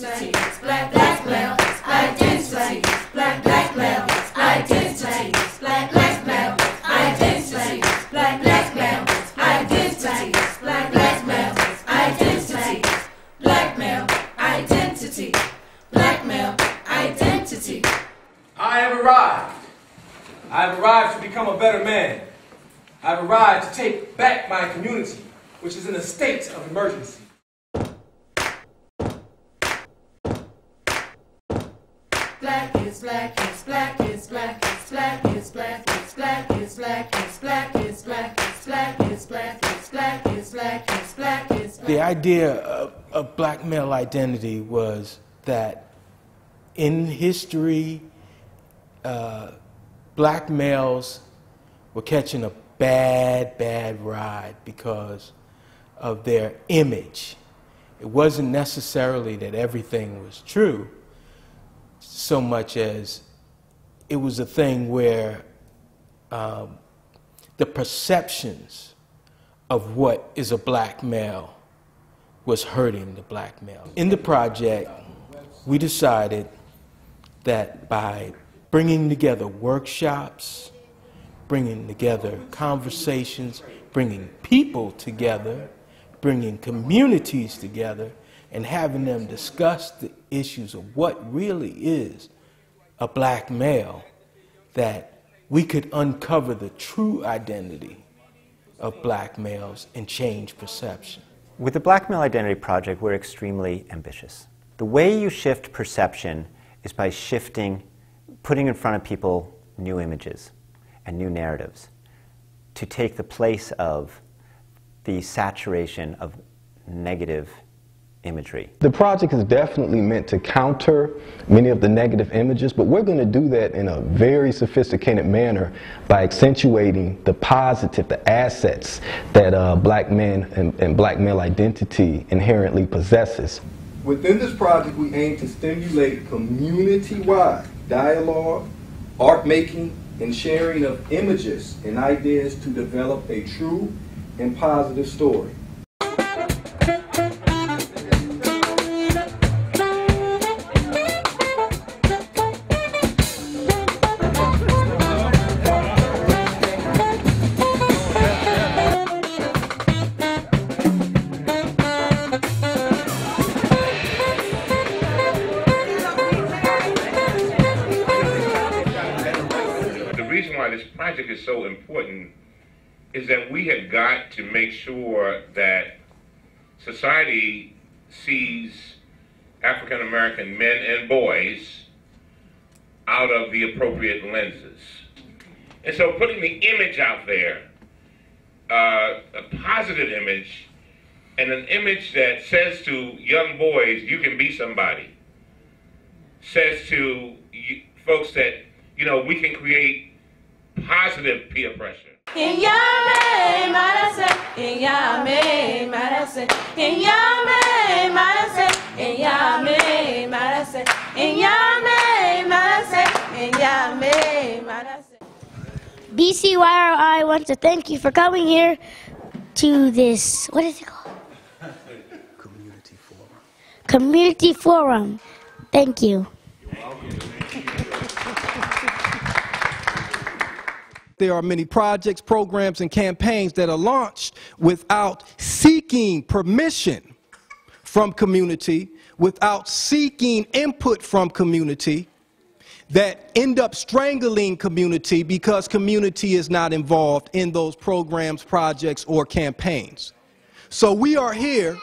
identity, black male identity, black male identity, black male identity, black male identity, black male identity, black male identity, black male identity. I have arrived. I have arrived to become a better man. I have arrived to take back my community, which is in a state of emergency. Black is black is black is black is black is black is black is black is black is black is black is black is black is black is black is. The idea of black male identity was that in history, black males were catching a bad ride because of their image. It wasn't necessarily that everything was true, so much as it was a thing where the perceptions of what is a black male was hurting the black male. In the project, we decided that by bringing together workshops, bringing together conversations, bringing people together, bringing communities together, and having them discuss the issues of what really is a black male, that we could uncover the true identity of black males and change perception. With the Black Male Identity Project, we're extremely ambitious. The way you shift perception is by putting in front of people new images and new narratives to take the place of the saturation of negative imagery. The project is definitely meant to counter many of the negative images, but we're going to do that in a very sophisticated manner by accentuating the positive, the assets that black men and black male identity inherently possesses. Within this project, we aim to stimulate community-wide dialogue, art making, and sharing of images and ideas to develop a true and positive story. The reason why this project is so important is that we have got to make sure that society sees African American men and boys out of the appropriate lenses. And so putting the image out there, a positive image, and an image that says to young boys, you can be somebody, says to folks that, you know, we can create positive peer pressure. Inyame marase, inyame marase, inyame marase, inyame marase, inyame marase, inyame marase. BCYRI wants to thank you for coming here to this, what is it called? Community Forum. Community Forum. Thank you. There are many projects, programs, and campaigns that are launched without seeking permission from community, without seeking input from community, that end up strangling community because community is not involved in those programs, projects, or campaigns. So we are here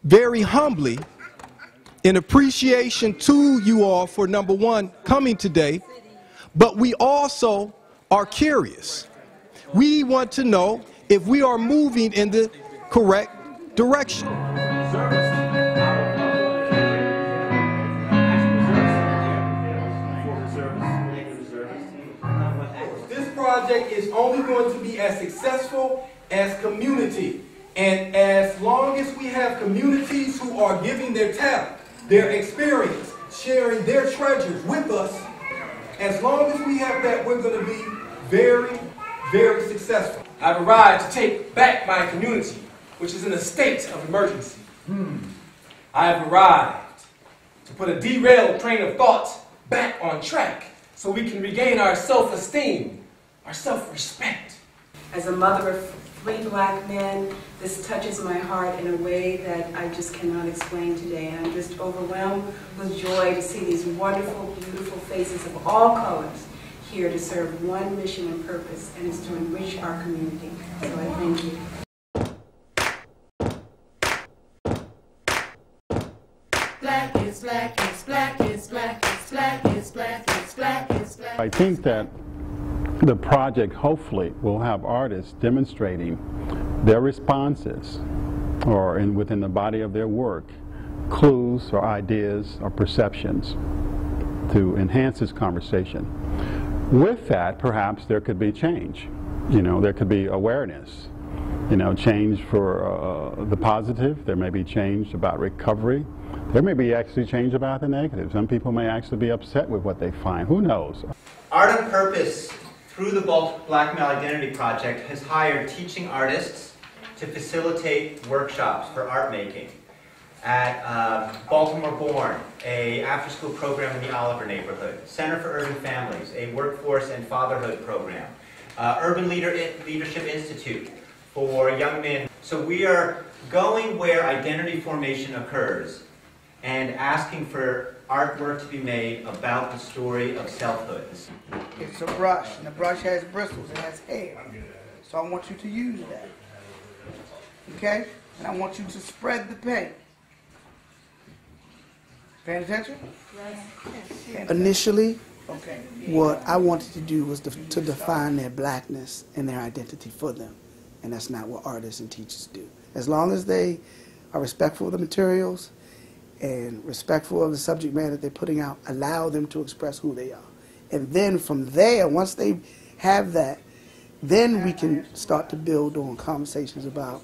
very humbly in appreciation to you all for, number one, coming today, but we also are curious. We want to know if we are moving in the correct direction. This project is only going to be as successful as community. And as long as we have communities who are giving their talent, their experience, sharing their treasures with us, as long as we have that, we're going to be very, very successful. I've arrived to take back my community, which is in a state of emergency. I have arrived to put a derailed train of thought back on track so we can regain our self-esteem, our self-respect. As a mother of 3 black men, this touches my heart in a way that I just cannot explain today. And I'm just overwhelmed with joy to see these wonderful, beautiful faces of all colors here to serve one mission and purpose, and it's to enrich our community. So I thank you. Black is black is black is black is black is black is black is black. I think that the project hopefully will have artists demonstrating their responses or within the body of their work, clues or ideas or perceptions to enhance this conversation. With that, perhaps there could be change. You know, there could be awareness. You know, change for the positive. There may be change about recovery. There may be actually change about the negative. Some people may actually be upset with what they find. Who knows? Art on Purpose, through the Black Male Identity Project, has hired teaching artists to facilitate workshops for art making at Baltimore Born, a after-school program in the Oliver neighborhood, Center for Urban Families, a workforce and fatherhood program, Urban Leadership Institute for young men. So we are going where identity formation occurs and asking for artwork to be made about the story of selfhood. It's a brush, and the brush has bristles, it has hair. So I want you to use that. Okay? And I want you to spread the paint. Paying attention? Yes. Initially, what I wanted to do was to define their blackness and their identity for them. And that's not what artists and teachers do. As long as they are respectful of the materials and respectful of the subject matter that they're putting out, allow them to express who they are. And then from there, once they have that, then we can start to build on conversations about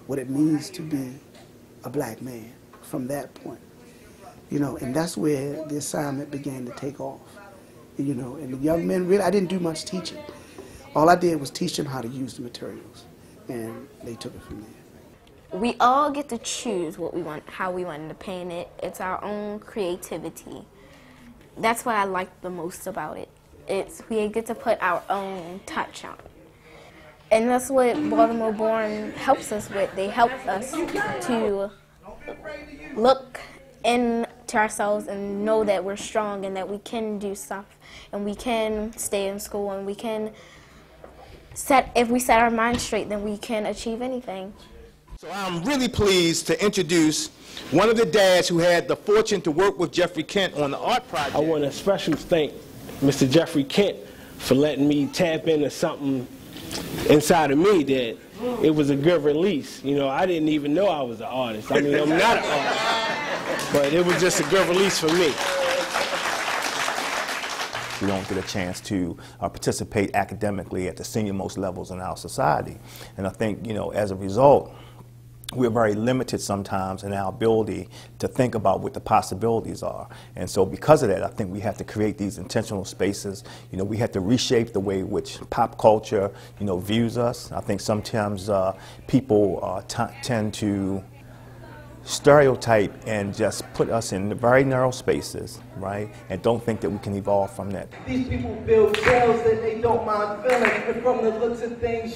what it means to be a black man from that point. You know, and that's where the assignment began to take off. You know, and the young men, really, I didn't do much teaching. All I did was teach them how to use the materials, and they took it from there. We all get to choose what we want, how we want to paint it. It's our own creativity. That's what I like the most about it. We get to put our own touch on it. And that's what Baltimore Born helps us with. They help us to look into ourselves and know that we're strong and that we can do stuff and we can stay in school and we can if we set our minds straight, then we can achieve anything. So I'm really pleased to introduce one of the dads who had the fortune to work with Jeffrey Kent on the art project. I want to especially thank Mr. Jeffrey Kent for letting me tap into something inside of me that it was a good release. You know, I didn't even know I was an artist. I mean, I'm not an artist, but it was just a good release for me. We don't get a chance to participate academically at the senior-most levels in our society. And I think, you know, as a result, we're very limited sometimes in our ability to think about what the possibilities are. And so because of that, I think we have to create these intentional spaces. You know, we have to reshape the way which pop culture, you know, views us. I think sometimes people tend to stereotype and just put us in very narrow spaces, right? And don't think that we can evolve from that. These people build jails that they don't mind filling, and from the looks of things,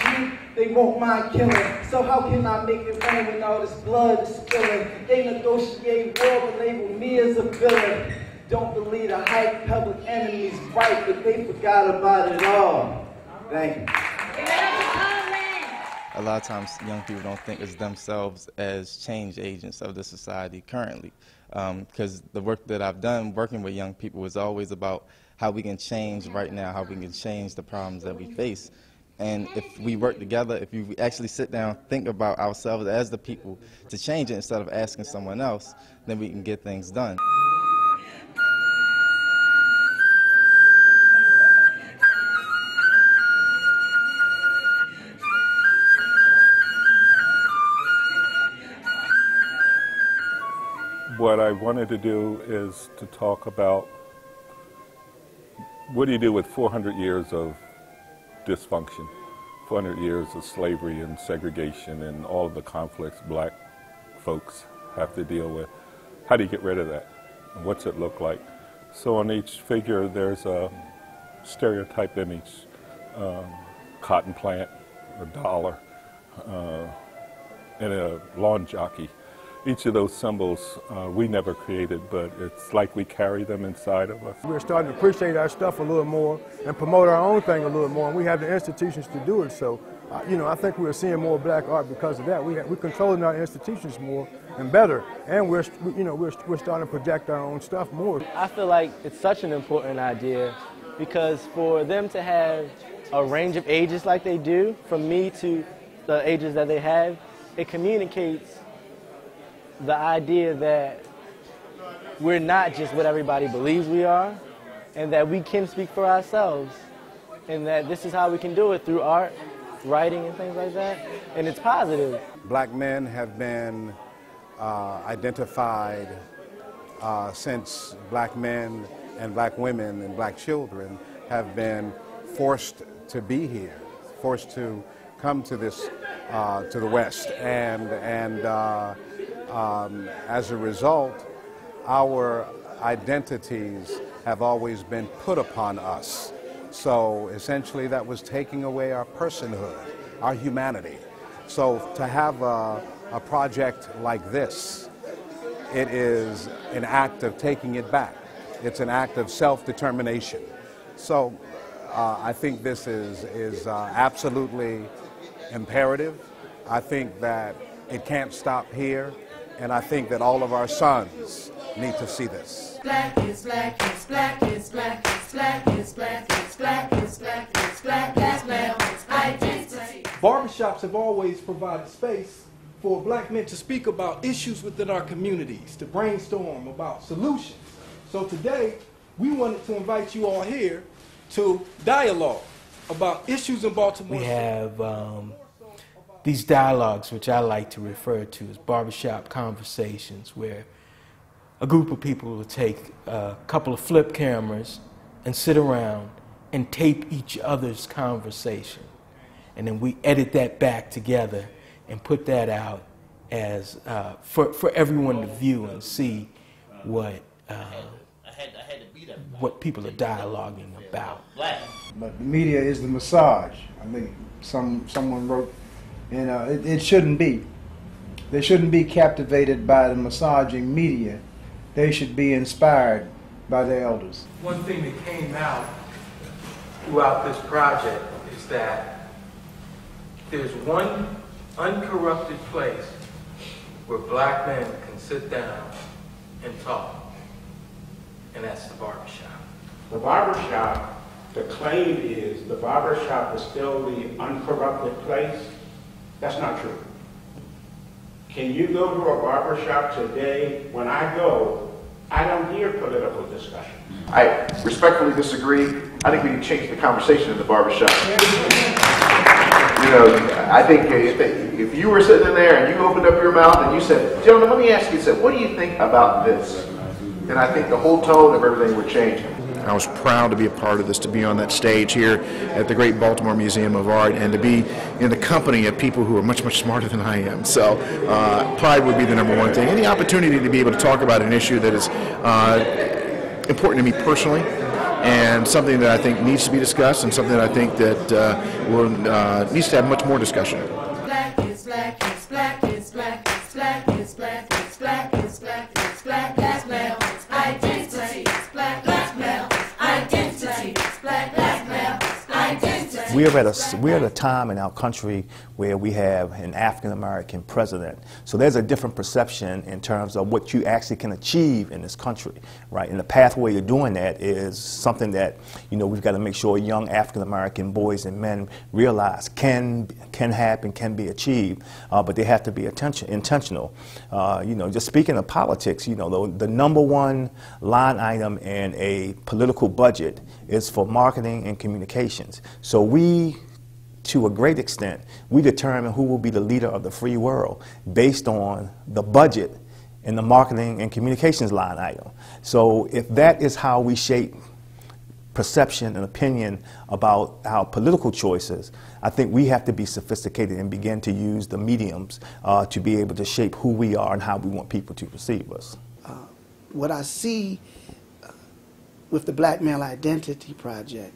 they won't mind killing. So how can I make it rain when all this blood is spilling? They negotiate war and label me as a villain. Don't believe the hype, public enemy's right, but they forgot about it all. Thank you. A lot of times young people don't think of themselves as change agents of the society currently, because the work that I've done working with young people is always about how we can change right now, how we can change the problems that we face. And if we work together, if you actually sit down, think about ourselves as the people to change it instead of asking someone else, then we can get things done. What I wanted to do is to talk about what do you do with 400 years of dysfunction, 400 years of slavery and segregation and all of the conflicts black folks have to deal with. How do you get rid of that? And what's it look like? So on each figure, there's a stereotype image, cotton plant, a dollar, and a lawn jockey. Each of those symbols we never created, but it's like we carry them inside of us. We're starting to appreciate our stuff a little more and promote our own thing a little more, and we have the institutions to do it. So, you know, I think we're seeing more black art because of that. We're controlling our institutions more and better, and we're starting to project our own stuff more. I feel like it's such an important idea because for them to have a range of ages like they do, from me to the ages that they have, it communicates the idea that we're not just what everybody believes we are, and that we can speak for ourselves, and that this is how we can do it through art, writing, and things like that, and it's positive. Black men have been identified since black men and black women and black children have been forced to be here, forced to come to this, to the West, and as a result, our identities have always been put upon us. So essentially that was taking away our personhood, our humanity. So to have a project like this, it is an act of taking it back. It's an act of self-determination. So I think this is absolutely imperative. I think that it can't stop here. And I think that all of our sons need to see this. Black is black is black is black is black is black is black is black is black is black identity. Barbershops have always provided space for black men to speak about issues within our communities, to brainstorm about solutions. So today, we wanted to invite you all here to dialogue about issues in Baltimore. We have these dialogues, which I like to refer to as barbershop conversations, where a group of people will take a couple of flip cameras and sit around and tape each other's conversation. And then we edit that back together and put that out as for everyone to view and see what people are dialoguing about. But the media is the massage. I think someone wrote, and it shouldn't be. They shouldn't be captivated by the massaging media. They should be inspired by their elders. One thing that came out throughout this project is that there's one uncorrupted place where black men can sit down and talk, and that's the barbershop. The barbershop, the claim is the barbershop is still the uncorrupted place. That's not true. Can you go to a barbershop today? When I go, I don't hear political discussion. I respectfully disagree. I think we can change the conversation in the barbershop. You know, I think if you were sitting in there and you opened up your mouth and you said, gentlemen, let me ask you, what do you think about this? And I think the whole tone of everything would change. I was proud to be a part of this, to be on that stage here at the Great Baltimore Museum of Art, and to be in the company of people who are much, much smarter than I am. So pride would be the number one thing. And the opportunity to be able to talk about an issue that is important to me personally, and something that I think needs to be discussed, and something that I think that needs to have much more discussion. Black is black is black is black is black is black is black is black is black is male identity. Black male identity. Black male identity. We're at a time in our country where we have an African American president. So there's a different perception in terms of what you actually can achieve in this country, right? And the pathway to doing that is something that, you know, we've got to make sure young African American boys and men realize can happen, can be achieved, but they have to be intentional. You know, just speaking of politics, you know, the number one line item in a political budget is for marketing and communications. So we, to a great extent, we determine who will be the leader of the free world based on the budget and the marketing and communications line item. So if that is how we shape perception and opinion about our political choices, I think we have to be sophisticated and begin to use the mediums to be able to shape who we are and how we want people to perceive us. What I see with the Black Male Identity Project,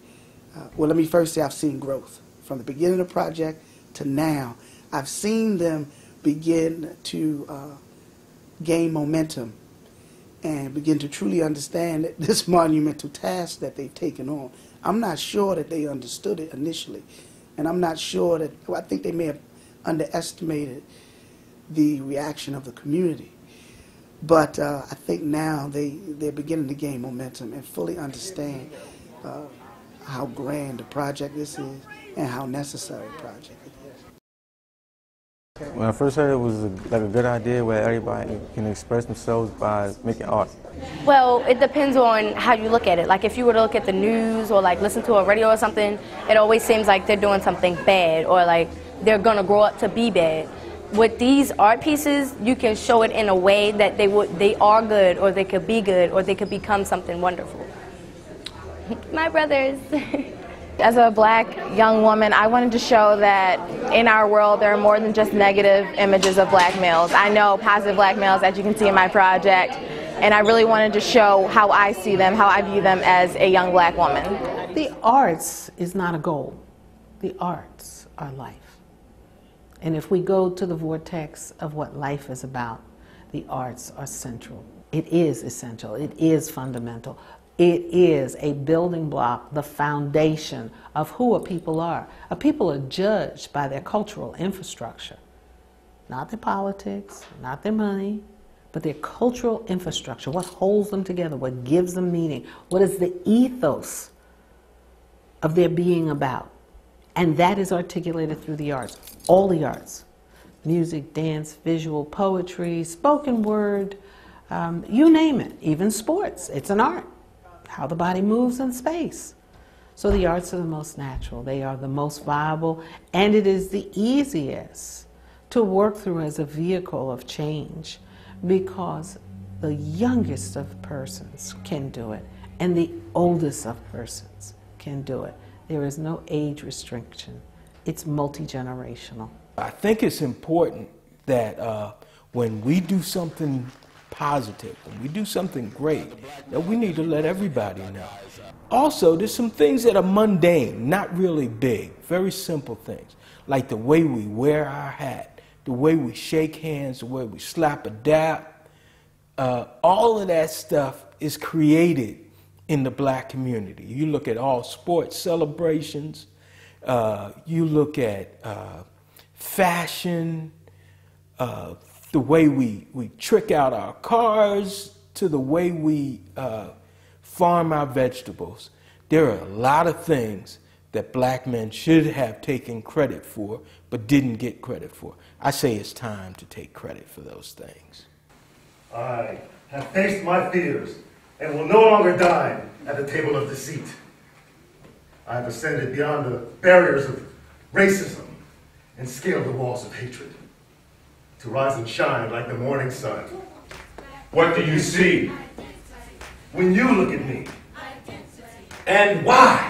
well, let me first say I've seen growth. From the beginning of the project to now, I've seen them begin to gain momentum and begin to truly understand that this monumental task that they've taken on. I'm not sure that they understood it initially, and I'm not sure that, well, I think they may have underestimated the reaction of the community. But I think now they're beginning to gain momentum and fully understand how grand a project this is and how necessary a project it is. When I first heard it was like a good idea where everybody can express themselves by making art. Well, it depends on how you look at it. Like if you were to look at the news or like listen to a radio or something, it always seems like they're doing something bad or like they're gonna grow up to be bad. With these art pieces, you can show it in a way that they are good, or they could be good, or they could become something wonderful. My brothers. As a Black young woman, I wanted to show that in our world there are more than just negative images of Black males. I know positive Black males, as you can see in my project, and I really wanted to show how I see them, how I view them as a young Black woman. The arts is not a goal. The arts are life. And if we go to the vortex of what life is about, the arts are central. It is essential. It is fundamental. It is a building block, the foundation of who a people are. A people are judged by their cultural infrastructure, not their politics, not their money, but their cultural infrastructure, what holds them together, what gives them meaning, what is the ethos of their being about. And that is articulated through the arts, all the arts, music, dance, visual, poetry, spoken word, you name it, even sports, it's an art. How the body moves in space. So the arts are the most natural, they are the most viable, and it is the easiest to work through as a vehicle of change because the youngest of persons can do it and the oldest of persons can do it. There is no age restriction. It's multi-generational. I think it's important that when we do something positive, when we do something great, that we need to let everybody know. Also, there's some things that are mundane, not really big, very simple things, like the way we wear our hat, the way we shake hands, the way we slap a dap. All of that stuff is created in the Black community. You look at all sports celebrations, you look at fashion, the way we trick out our cars, to the way we farm our vegetables. There are a lot of things that Black men should have taken credit for, but didn't get credit for. I say it's time to take credit for those things. I have faced my fears and will no longer dine at the table of deceit. I have ascended beyond the barriers of racism and scaled the walls of hatred, to rise and shine like the morning sun. What do you see when you look at me? And why?